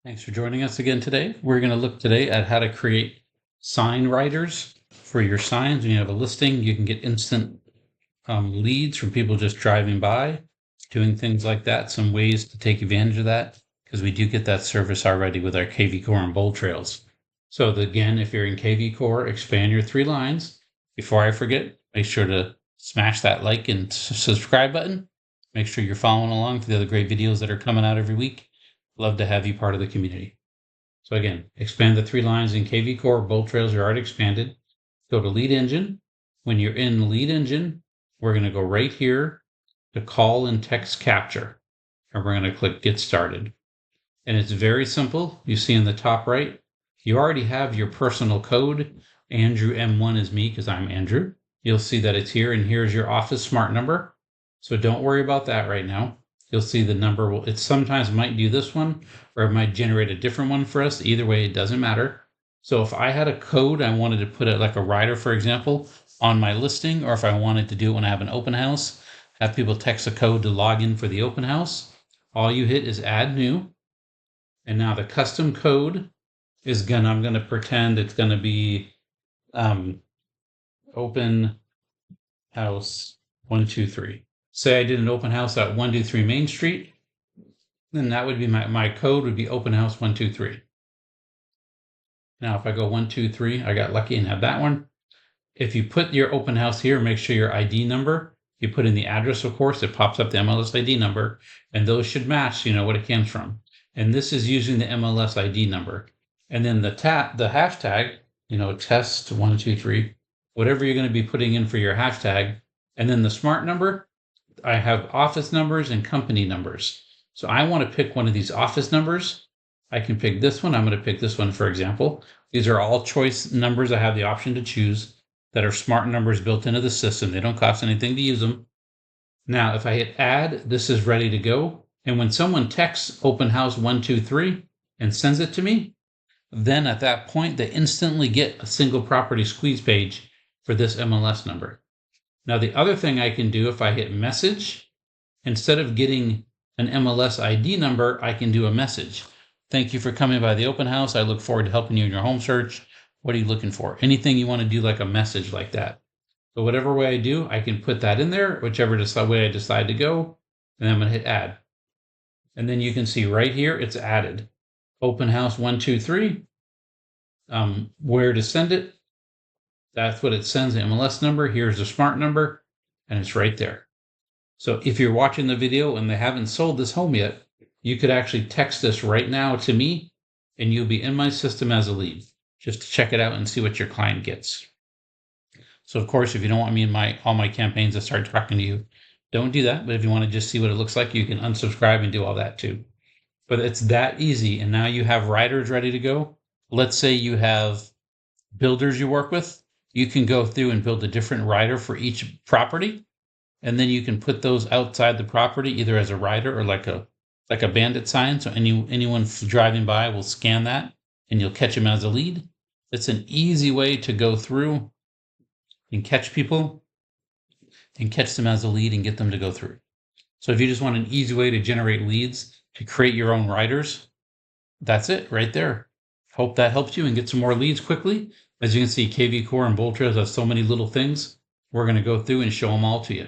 Thanks for joining us again today. We're going to look today at how to create sign writers for your signs. When you have a listing, you can get instant leads from people just driving by, doing things like that. Some ways to take advantage of that, because we do get that service already with our kvCORE and BoldTrails. So again, if you're in kvCORE, expand your 3 lines. Before I forget, make sure to smash that like and subscribe button. Make sure you're following along to the other great videos that are coming out every week. Love to have you part of the community. So again, expand the 3 lines in kvCORE. BoldTrails are already expanded. Go to lead engine. When you're in lead engine, we're going to go right here to call and text capture. And we're going to click get started. And it's very simple. You see in the top right, you already have your personal code. Andrew M1 is me because I'm Andrew. You'll see that it's here, and here's your office smart number. So don't worry about that right now. You'll see the number it sometimes might do this one, or it might generate a different one for us. Either way, it doesn't matter. So if I had a code, I wanted to put it like a rider, for example, on my listing, or if I wanted to do it when I have an open house, have people text a code to log in for the open house, all you hit is add new. And now the custom code is I'm going to pretend it's going to be open house 123. Say I did an open house at 123 Main Street, then that would be my code would be open house 123. Now, if I go 123, I got lucky and have that one. If you put your open house here, make sure your ID number, you put in the address, of course, it pops up the MLS ID number, and those should match, what it came from. And this is using the MLS ID number. And then the hashtag, test 123, whatever you're going to be putting in for your hashtag. And then the smart number, I have office numbers and company numbers. So I want to pick one of these office numbers. I can pick this one. I'm going to pick this one, for example. These are all choice numbers. I have the option to choose that are smart numbers built into the system. They don't cost anything to use them. Now, if I hit add, this is ready to go. And when someone texts open house 123 and sends it to me, then at that point, they instantly get a single property squeeze page for this MLS number. Now, the other thing I can do, if I hit message, instead of getting an MLS ID number, I can do a message. Thank you for coming by the open house. I look forward to helping you in your home search. What are you looking for? Anything you want to do, like a message like that. So whatever way I do, I can put that in there, whichever way I decide to go, and I'm going to hit add. And then you can see right here, it's added. Open house 123, where to send it. That's what it sends, the MLS number. Here's the smart number, and it's right there. So if you're watching the video and they haven't sold this home yet, you could actually text this right now to me, and you'll be in my system as a lead, just to check it out and see what your client gets. So of course, if you don't want me in all my campaigns to start talking to you, don't do that. But if you want to just see what it looks like, you can unsubscribe and do all that too. But it's that easy. And now you have writers ready to go. Let's say you have builders you work with. You can go through and build a different rider for each property. And then you can put those outside the property, either as a rider or like a bandit sign. So anyone driving by will scan that and you'll catch them as a lead. It's an easy way to go through and catch people and catch them as a lead and get them to go through. So if you just want an easy way to generate leads, to create your own riders, that's it right there. Hope that helps you and get some more leads quickly. As you can see, kvCORE and BoldTrail have so many little things. We're going to go through and show them all to you.